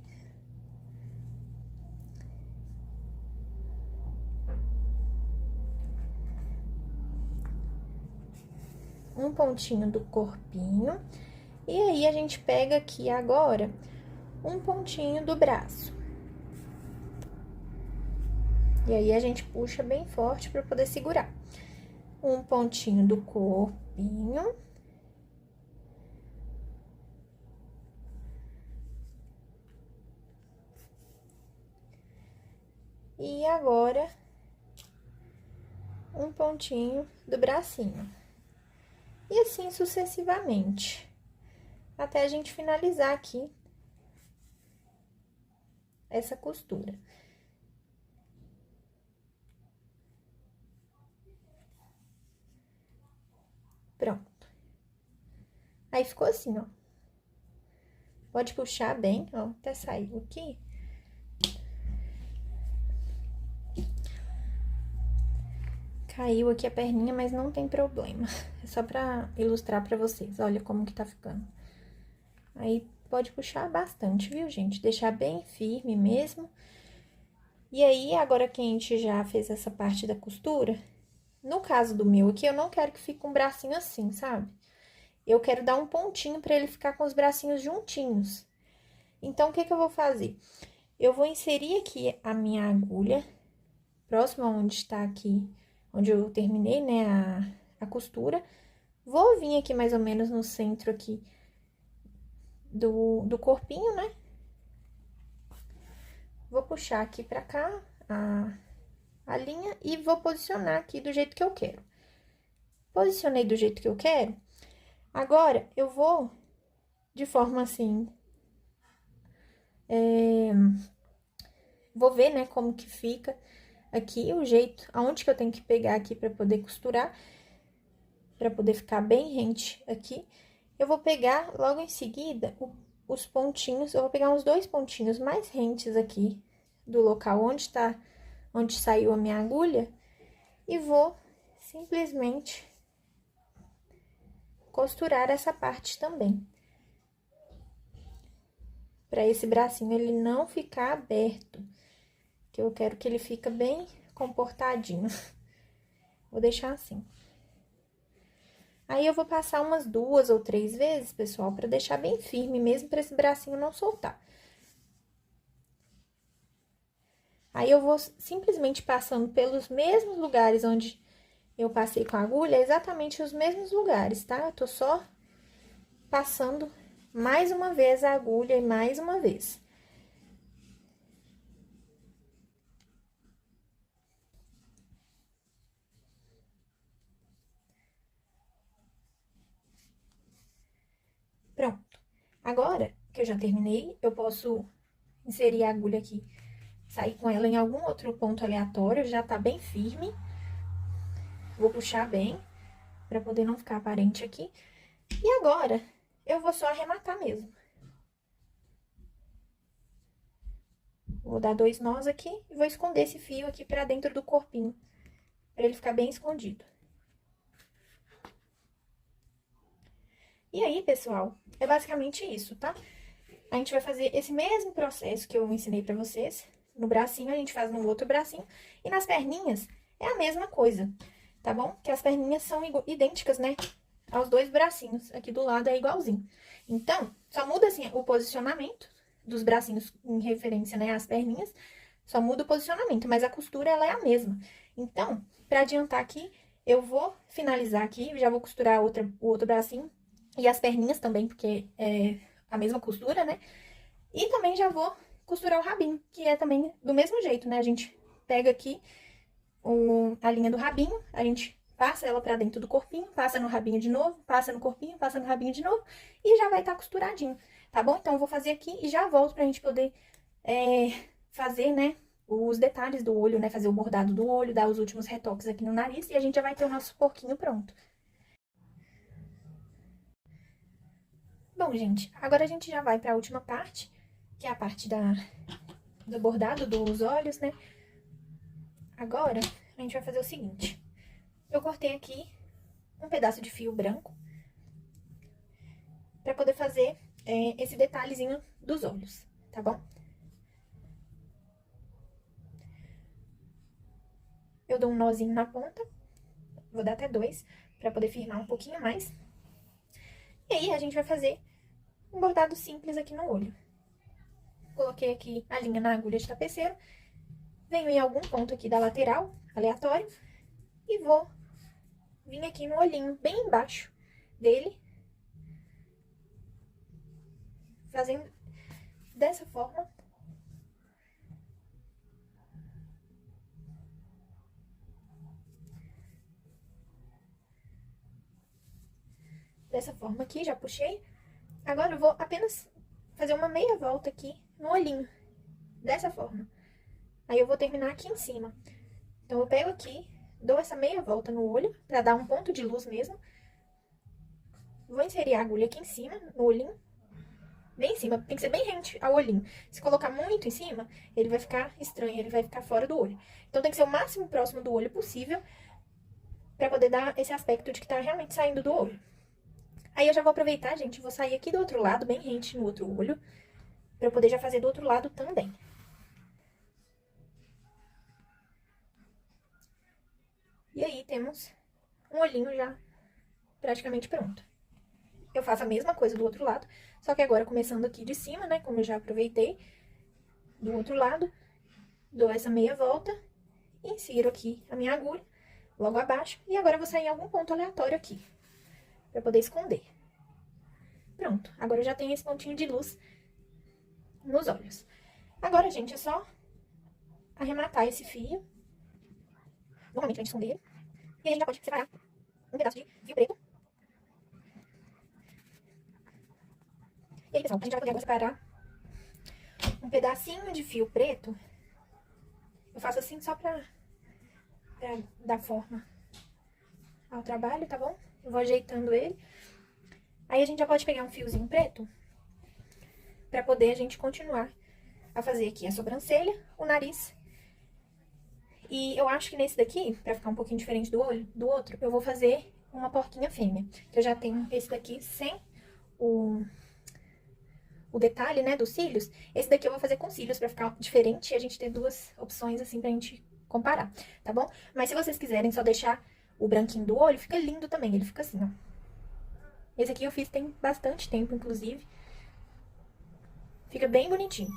Um pontinho do corpinho. E aí, a gente pega aqui agora um pontinho do braço. E aí, a gente puxa bem forte para poder segurar. Um pontinho do corpinho. E agora, um pontinho do bracinho. E assim sucessivamente, até a gente finalizar aqui essa costura. Pronto. Aí, ficou assim, ó. Pode puxar bem, ó, até saiu aqui. Caiu aqui a perninha, mas não tem problema. É só pra ilustrar pra vocês, olha como que tá ficando. Aí, pode puxar bastante, viu, gente? Deixar bem firme mesmo. E aí, agora que a gente já fez essa parte da costura, no caso do meu aqui, eu não quero que fique um bracinho assim, sabe? Eu quero dar um pontinho pra ele ficar com os bracinhos juntinhos. Então, o que que eu vou fazer? Eu vou inserir aqui a minha agulha, próximo aonde está aqui, onde eu terminei, né, a costura. Vou vir aqui mais ou menos no centro aqui do corpinho, né? Vou puxar aqui pra cá a linha e vou posicionar aqui do jeito que eu quero. Posicionei do jeito que eu quero. Agora, eu vou, de forma assim, vou ver, né, como que fica aqui o jeito, aonde que eu tenho que pegar aqui pra poder costurar, pra poder ficar bem rente aqui. Eu vou pegar logo em seguida os pontinhos, eu vou pegar uns 2 pontinhos mais rentes aqui do local onde saiu a minha agulha e vou simplesmente costurar essa parte também. Pra esse bracinho ele não ficar aberto, que eu quero que ele fique bem comportadinho. Vou deixar assim. Aí, eu vou passar umas 2 ou 3 vezes, pessoal, pra deixar bem firme mesmo, pra esse bracinho não soltar. Aí, eu vou simplesmente passando pelos mesmos lugares onde eu passei com a agulha, exatamente os mesmos lugares, tá? Eu tô só passando mais uma vez a agulha e mais uma vez. Pronto. Agora que eu já terminei, eu posso inserir a agulha aqui sair com ela em algum outro ponto aleatório, já tá bem firme. Vou puxar bem, pra poder não ficar aparente aqui. E agora, eu vou só arrematar mesmo. Vou dar 2 nós aqui e vou esconder esse fio aqui pra dentro do corpinho, pra ele ficar bem escondido. E aí, pessoal, é basicamente isso, tá? A gente vai fazer esse mesmo processo que eu ensinei pra vocês. No bracinho, a gente faz no outro bracinho. E nas perninhas, é a mesma coisa, tá bom? Que as perninhas são idênticas, né? Aos 2 bracinhos. Aqui do lado é igualzinho. Então, só muda, assim, o posicionamento dos bracinhos em referência, né, às perninhas. Só muda o posicionamento, mas a costura, ela é a mesma. Então, pra adiantar aqui, eu vou finalizar aqui. Já vou costurar o outro bracinho. E as perninhas também, porque é a mesma costura, né? E também já vou costurar o rabinho, que é também do mesmo jeito, né? A gente pega aqui a linha do rabinho, a gente passa ela pra dentro do corpinho, passa no rabinho de novo, passa no corpinho, passa no rabinho de novo, e já vai estar costuradinho, tá bom? Então, eu vou fazer aqui e já volto pra gente poder fazer, né, os detalhes do olho, né? Fazer o bordado do olho, dar os últimos retoques aqui no nariz, e a gente já vai ter o nosso porquinho pronto. Bom, gente, agora a gente já vai para a última parte, que é a parte do bordado dos olhos, né? Agora, a gente vai fazer o seguinte. Eu cortei aqui um pedaço de fio branco para poder fazer esse detalhezinho dos olhos, tá bom? Eu dou um nozinho na ponta, vou dar até 2, para poder firmar um pouquinho mais. E aí, a gente vai fazer um bordado simples aqui no olho. Coloquei aqui a linha na agulha de tapeceiro, venho em algum ponto aqui da lateral, aleatório, e vou vir aqui no olhinho, bem embaixo dele, fazendo dessa forma. Dessa forma aqui, já puxei. Agora eu vou apenas fazer uma meia volta aqui no olhinho, dessa forma. Aí eu vou terminar aqui em cima. Então, eu pego aqui, dou essa meia volta no olho, pra dar um ponto de luz mesmo. Vou inserir a agulha aqui em cima, no olhinho. Bem em cima, tem que ser bem rente ao olhinho. Se colocar muito em cima, ele vai ficar estranho, ele vai ficar fora do olho. Então, tem que ser o máximo próximo do olho possível, pra poder dar esse aspecto de que tá realmente saindo do olho. Aí eu já vou aproveitar, gente, vou sair aqui do outro lado, bem rente no outro olho, pra eu poder já fazer do outro lado também. E aí temos um olhinho já praticamente pronto. Eu faço a mesma coisa do outro lado, só que agora começando aqui de cima, né, como eu já aproveitei, do outro lado, dou essa meia volta, insiro aqui a minha agulha, logo abaixo, e agora eu vou sair em algum ponto aleatório aqui, pra poder esconder. Pronto, agora eu já tenho esse pontinho de luz nos olhos. Agora, gente, é só arrematar esse fio, normalmente a gente esconder ele, e a gente já pode separar um pedaço de fio preto. E aí, pessoal, a gente vai poder agora separar um pedacinho de fio preto. Eu faço assim só pra dar forma ao trabalho, tá bom? Eu vou ajeitando ele. Aí a gente já pode pegar um fiozinho preto pra poder a gente continuar a fazer aqui a sobrancelha, o nariz. E eu acho que nesse daqui, pra ficar um pouquinho diferente do outro, eu vou fazer uma porquinha fêmea. Que eu já tenho esse daqui sem o detalhe, né, dos cílios. Esse daqui eu vou fazer com cílios pra ficar diferente e a gente ter duas opções, assim, pra gente comparar, tá bom? Mas se vocês quiserem só deixar o branquinho do olho, fica lindo também, ele fica assim, ó. Esse aqui eu fiz tem bastante tempo, inclusive. Fica bem bonitinho.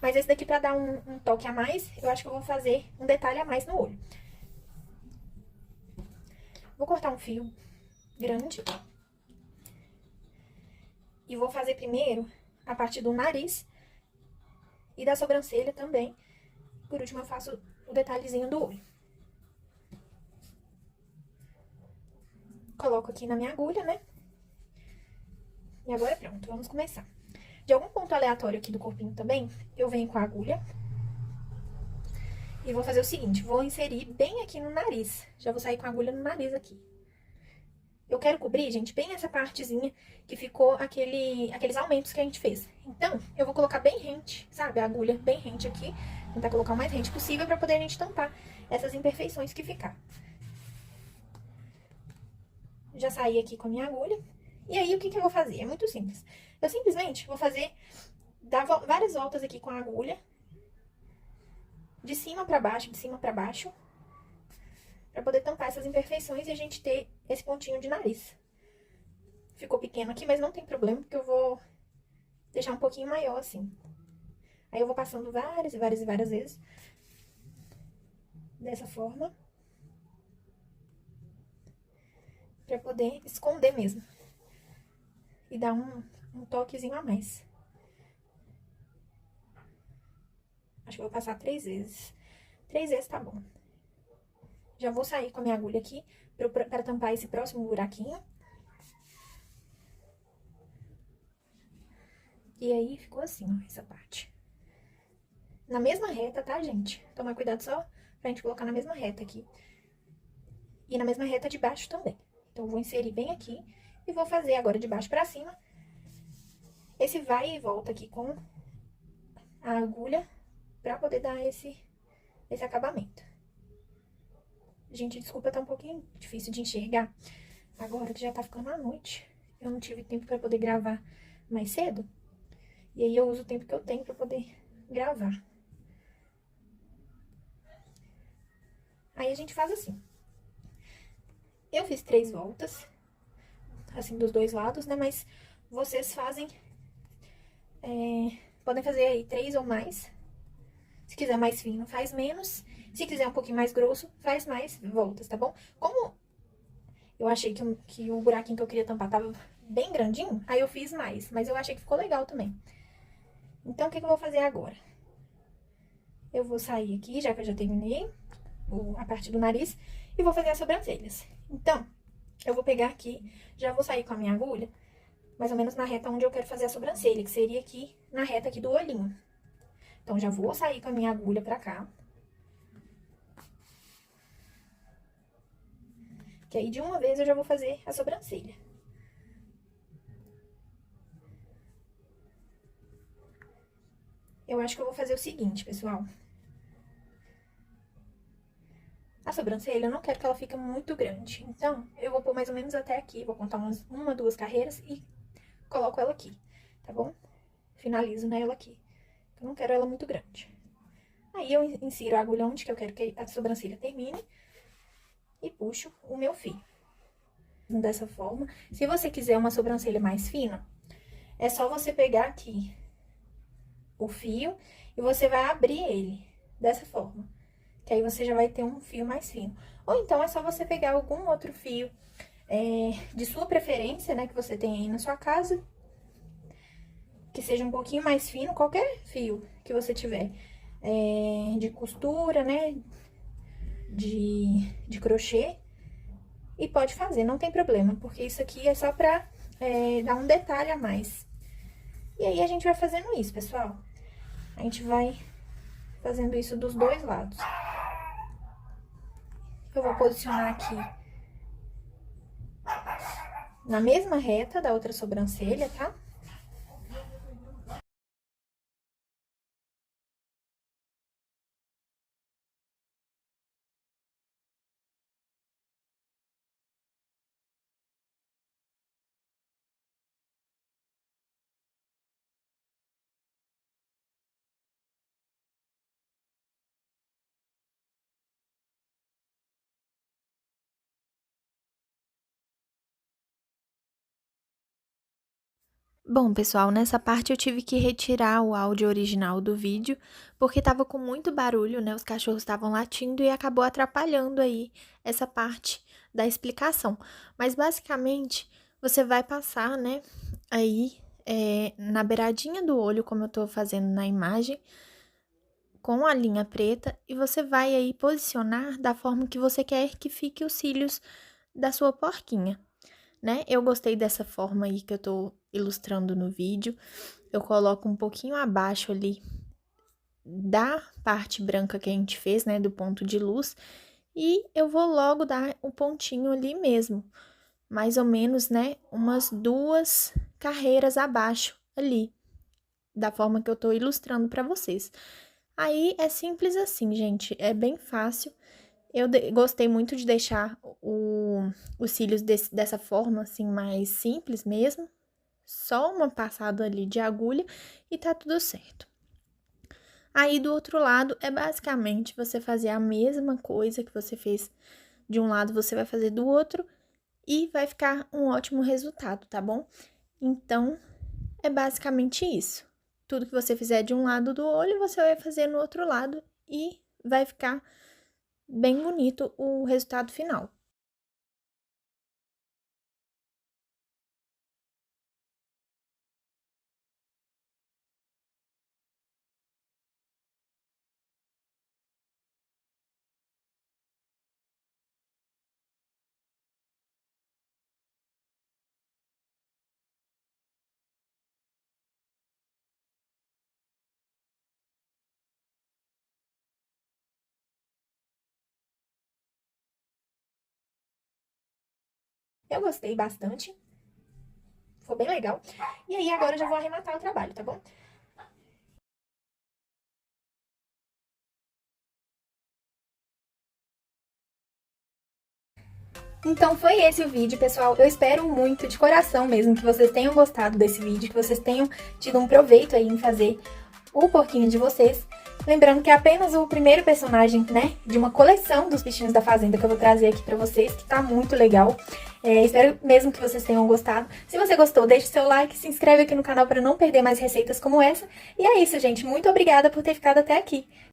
Mas esse daqui, pra dar um toque a mais, eu acho que eu vou fazer um detalhe a mais no olho. Vou cortar um fio grande. E vou fazer primeiro a parte do nariz e da sobrancelha também. Por último, eu faço o detalhezinho do olho. Coloco aqui na minha agulha, né? E agora pronto, vamos começar. De algum ponto aleatório aqui do corpinho também, eu venho com a agulha. E vou fazer o seguinte, vou inserir bem aqui no nariz. Já vou sair com a agulha no nariz aqui. Eu quero cobrir, gente, bem essa partezinha que ficou aqueles aumentos que a gente fez. Então, eu vou colocar bem rente, sabe? A agulha bem rente aqui. Tentar colocar o mais rente possível pra poder a gente tampar essas imperfeições que ficar. Já saí aqui com a minha agulha. E aí, o que eu vou fazer? É muito simples. Eu simplesmente vou dar várias voltas aqui com a agulha. De cima pra baixo, de cima pra baixo. Pra poder tampar essas imperfeições e a gente ter esse pontinho de nariz. Ficou pequeno aqui, mas não tem problema, porque eu vou deixar um pouquinho maior assim. Aí eu vou passando várias e várias e várias vezes. Dessa forma. Pra poder esconder mesmo. E dar um toquezinho a mais. Acho que eu vou passar 3 vezes. 3 vezes tá bom. Já vou sair com a minha agulha aqui pra tampar esse próximo buraquinho. E aí, ficou assim, ó, essa parte. Na mesma reta, tá, gente? Tomar cuidado só pra gente colocar na mesma reta aqui. E na mesma reta de baixo também. Então, eu vou inserir bem aqui e vou fazer agora de baixo pra cima. Esse vai e volta aqui com a agulha pra poder dar esse acabamento. Gente, desculpa, tá um pouquinho difícil de enxergar. Agora que já tá ficando à noite, eu não tive tempo pra poder gravar mais cedo. E aí, eu uso o tempo que eu tenho pra poder gravar. Aí, a gente faz assim. Eu fiz 3 voltas, assim, dos 2 lados, né? Mas vocês fazem... podem fazer aí 3 ou mais. Se quiser mais fino, faz menos. Se quiser um pouquinho mais grosso, faz mais voltas, tá bom? Como eu achei que o buraquinho que eu queria tampar tava bem grandinho, aí eu fiz mais. Mas eu achei que ficou legal também. Então, o que eu vou fazer agora? Eu vou sair aqui, já que eu já terminei a parte do nariz, e vou fazer as sobrancelhas. Então, eu vou pegar aqui, já vou sair com a minha agulha, mais ou menos na reta onde eu quero fazer a sobrancelha, que seria aqui, na reta aqui do olhinho. Então, já vou sair com a minha agulha pra cá. Que aí, de uma vez, eu já vou fazer a sobrancelha. Eu acho que eu vou fazer o seguinte, pessoal. A sobrancelha, eu não quero que ela fique muito grande. Então, eu vou pôr mais ou menos até aqui. Vou contar uma, 2 carreiras e coloco ela aqui, tá bom? Finalizo nela aqui. Eu não quero ela muito grande. Aí, eu insiro a agulha onde que eu quero que a sobrancelha termine. E puxo o meu fio. Dessa forma. Se você quiser uma sobrancelha mais fina, é só você pegar aqui o fio e você vai abrir ele dessa forma. Que aí você já vai ter um fio mais fino. Ou então, é só você pegar algum outro fio de sua preferência, né? Que você tem aí na sua casa. Que seja um pouquinho mais fino, qualquer fio que você tiver. De costura, né? De crochê. E pode fazer, não tem problema. Porque isso aqui é só pra dar um detalhe a mais. E aí, a gente vai fazendo isso, pessoal. A gente vai fazendo isso dos 2 lados. Eu vou posicionar aqui na mesma reta da outra sobrancelha, tá? Bom, pessoal, nessa parte eu tive que retirar o áudio original do vídeo, porque estava com muito barulho, né? Os cachorros estavam latindo e acabou atrapalhando aí essa parte da explicação. Mas basicamente, você vai passar, né, aí na beiradinha do olho, como eu tô fazendo na imagem, com a linha preta, e você vai aí posicionar da forma que você quer que fique os cílios da sua porquinha, né? Eu gostei dessa forma aí que eu tô ilustrando no vídeo. Eu coloco um pouquinho abaixo ali da parte branca que a gente fez, né, do ponto de luz, e eu vou logo dar um pontinho ali mesmo, mais ou menos, né, umas 2 carreiras abaixo ali, da forma que eu tô ilustrando pra vocês. Aí é simples assim, gente, é bem fácil. Eu gostei muito de deixar os cílios dessa forma, assim, mais simples mesmo. Só uma passada ali de agulha e tá tudo certo. Aí, do outro lado, é basicamente você fazer a mesma coisa que você fez de um lado, você vai fazer do outro e vai ficar um ótimo resultado, tá bom? Então, é basicamente isso. Tudo que você fizer de um lado do olho, você vai fazer no outro lado e vai ficar bem bonito o resultado final. Eu gostei bastante, ficou bem legal. E aí agora eu já vou arrematar o trabalho, tá bom? Então foi esse o vídeo, pessoal. Eu espero muito, de coração mesmo, que vocês tenham gostado desse vídeo, que vocês tenham tido um proveito aí em fazer o porquinho de vocês. Lembrando que é apenas o primeiro personagem, né, de uma coleção dos bichinhos da fazenda que eu vou trazer aqui pra vocês, que tá muito legal. Espero mesmo que vocês tenham gostado. Se você gostou, deixe seu like, se inscreve aqui no canal pra não perder mais receitas como essa. E é isso, gente. Muito obrigada por ter ficado até aqui.